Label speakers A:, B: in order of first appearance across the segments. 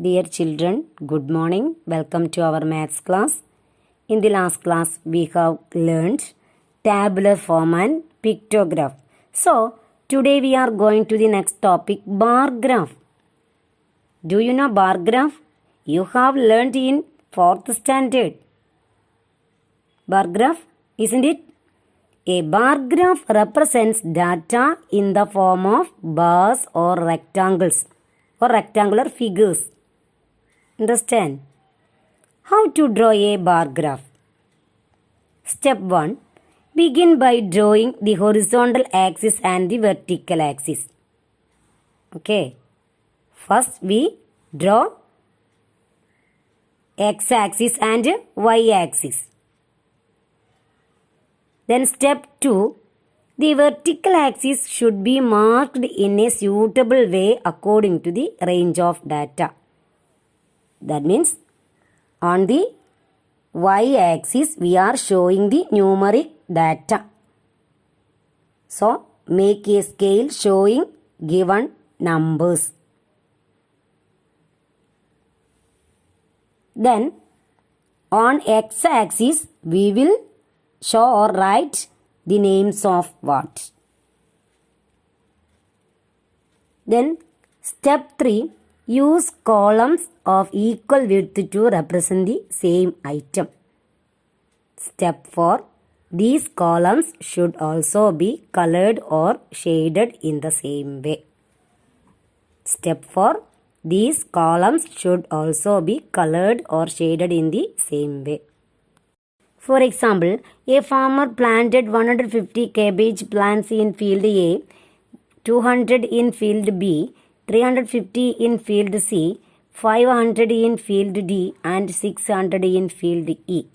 A: Dear children, good morning. Welcome to our maths class. In the last class, we have learned tabular form and pictograph. So, today we are going to the next topic, bar graph. Do you know bar graph? You have learned in 4th standard. Bar graph, isn't it? A bar graph represents data in the form of bars or rectangles or rectangular figures. Understand? How to draw a bar graph? Step 1. Begin by drawing the horizontal axis and the vertical axis. Okay. First we draw x-axis and y-axis. Then step 2. The vertical axis should be marked in a suitable way according to the range of data. That means on the y-axis we are showing the numeric data. So make a scale showing given numbers. Then on x-axis we will show or write the names of what. Then step 3. Use columns of equal width to represent the same item. Step 4. These columns should also be colored or shaded in the same way. Step 4. These columns should also be colored or shaded in the same way. For example, a farmer planted 150 cabbage plants in field A, 200 in field B, 350 in field C, 500 in field D and 600 in field E.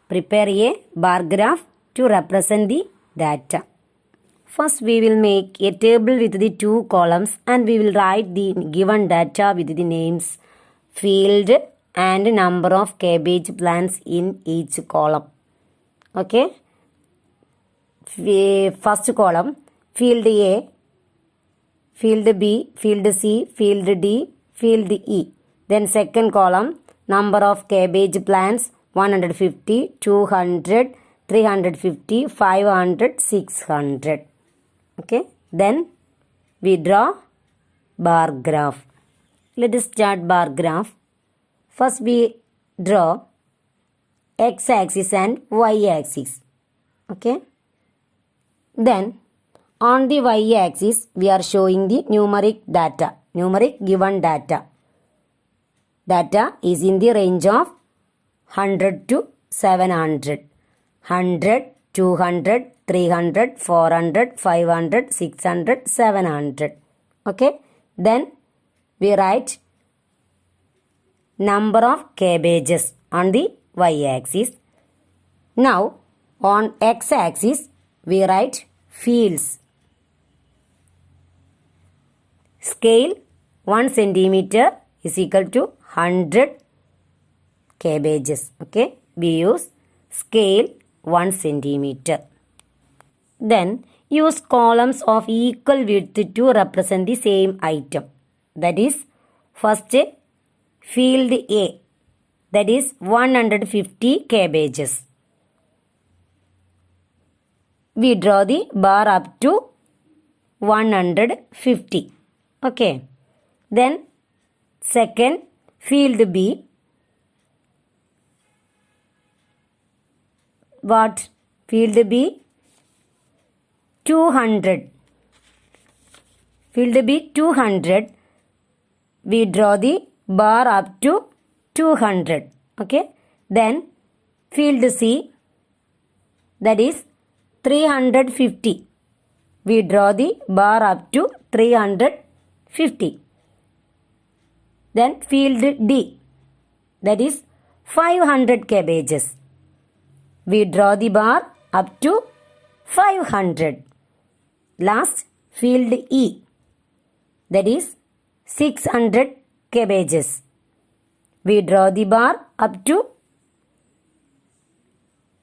A: Prepare a bar graph to represent the data. First we will make a table with the 2 columns and we will write the given data with the names, field and number of cabbage plants in each column. Okay. First column, field A, field B, field C, field D, field E. Then second column, number of cabbage plants 150, 200, 350, 500, 600. Okay. Then we draw bar graph. Let us start bar graph. First we draw x-axis and y-axis. Okay. Then on the y-axis, we are showing the numeric data, numeric given data. Data is in the range of 100 to 700, 100, 200, 300, 400, 500, 600, 700. Okay. Then we write number of cabbages on the y-axis. Now on x-axis, we write fields. Scale 1 centimeter is equal to 100 cabbages. Okay. We use scale 1 centimeter. Then use columns of equal width to represent the same item. That is first field A. That is 150 cabbages. We draw the bar up to 150. Okay. Then second field B. What? Field B 200. Field B 200. We draw the bar up to 200. Okay. Then field C, that is 350. We draw the bar up to 350. Then field D, that is 500 cabbages. We draw the bar up to 500. Last field E, that is 600 cabbages. We draw the bar up to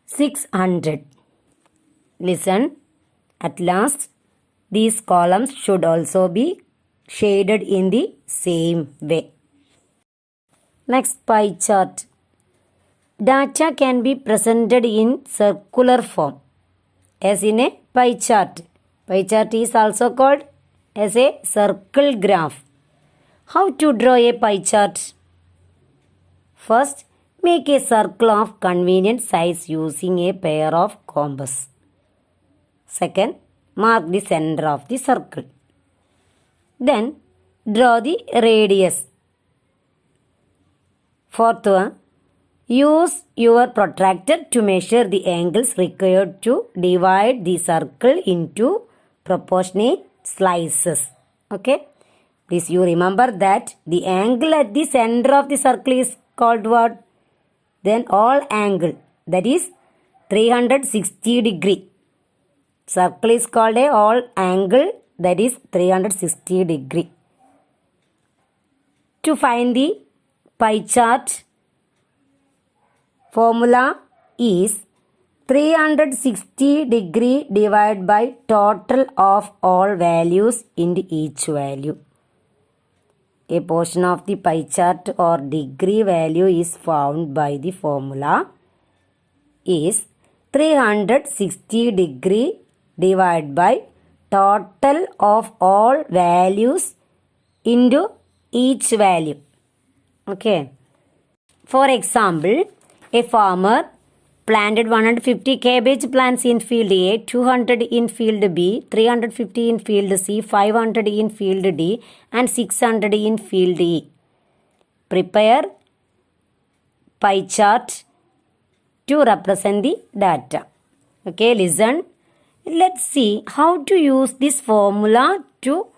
A: 600. Listen, at last these columns should also be shaded in the same way. Next, pie chart. Data can be presented in circular form as in a pie chart. Pie chart is also called as a circle graph. How to draw a pie chart? First, make a circle of convenient size using a pair of compass. Second, mark the center of the circle. Then, draw the radius. Fourth one, use your protractor to measure the angles required to divide the circle into proportionate slices. Okay? Please you remember that the angle at the center of the circle is called what? Then all angle, that is 360 degree. Circle is called a all angle, that is 360 degree. To find the pie chart, formula is 360 degree divided by total of all values into each value. A portion of the pie chart or degree value is found by the formula is 360 degree divided by total of all values into each value. Okay. For example, a farmer planted 150 cabbage plants in field A, 200 in field B, 350 in field C, 500 in field D, and 600 in field E. Prepare pie chart to represent the data. Okay, listen. Let's see how to use this formula to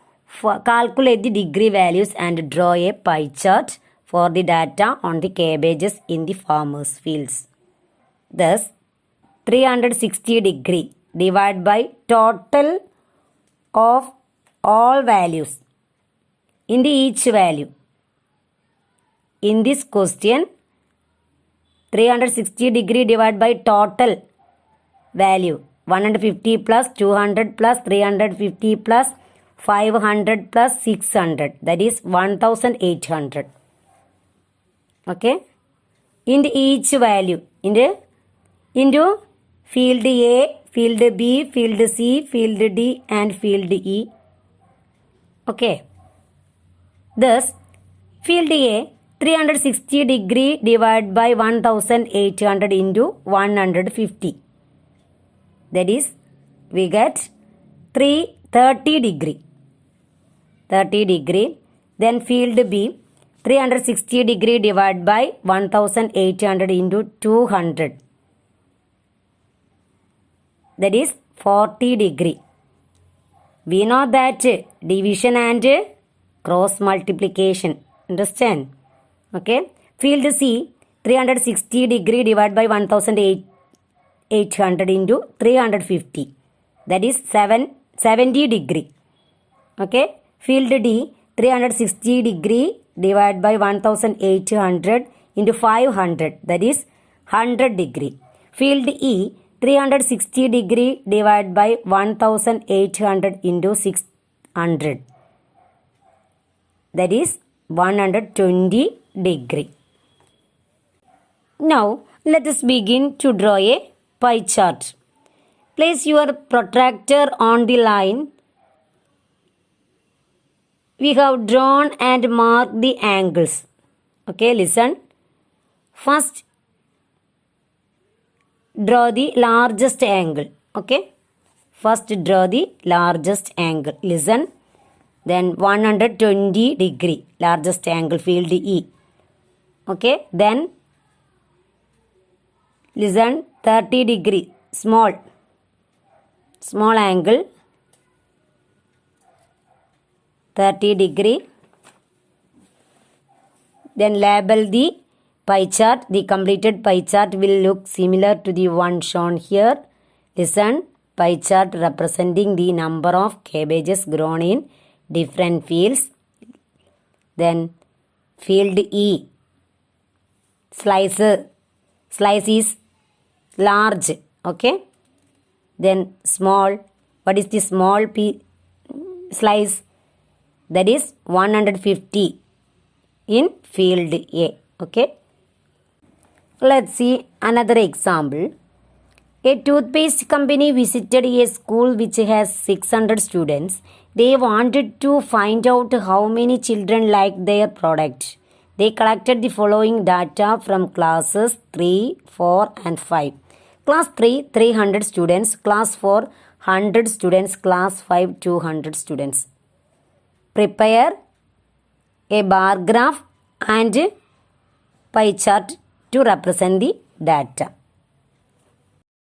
A: calculate the degree values and draw a pie chart for the data on the cabbages in the farmer's fields. Thus, 360 degree divided by total of all values into each value. In this question, 360 degree divided by total value 150 plus 200 plus 350 plus 500 plus 600, that is 1800. Okay, into each value into field A, field B, field C, field D, and field E. Okay. Thus, field A, 360 degree divided by 1800 into 150. That is, we get 30 degree. 30 degree. Then field B, 360 degree divided by 1800 into 200. That is 40 degree. We know that division and cross multiplication. Understand? Okay. Field C, 360 degree divided by 1800 into 350. That is 70 degree. Okay. Field D, 360 degree divided by 1800 into 500. That is 100 degree. Field E, 360 degree divided by 1800 into 600. That is 120 degree. Now, let us begin to draw a pie chart. Place your protractor on the line we have drawn and marked the angles. Okay, listen. First, draw the largest angle. Okay, first draw the largest angle. Listen. Then 120 degree largest angle, field E. Okay, then listen, 30 degree small angle, 30 degree. Then label the pie chart. The completed pie chart will look similar to the one shown here. Listen, pie chart representing the number of cabbages grown in different fields. Then field E, slice is large. Okay. Then small, what is the small slice? That is 150 in field A. Okay. Let's see another example. A toothpaste company visited a school which has 600 students. They wanted to find out how many children like their product. They collected the following data from classes 3, 4 and 5. Class 3, 300 students. Class 4, 100 students. Class 5, 200 students. Prepare a bar graph and pie chart to represent the data.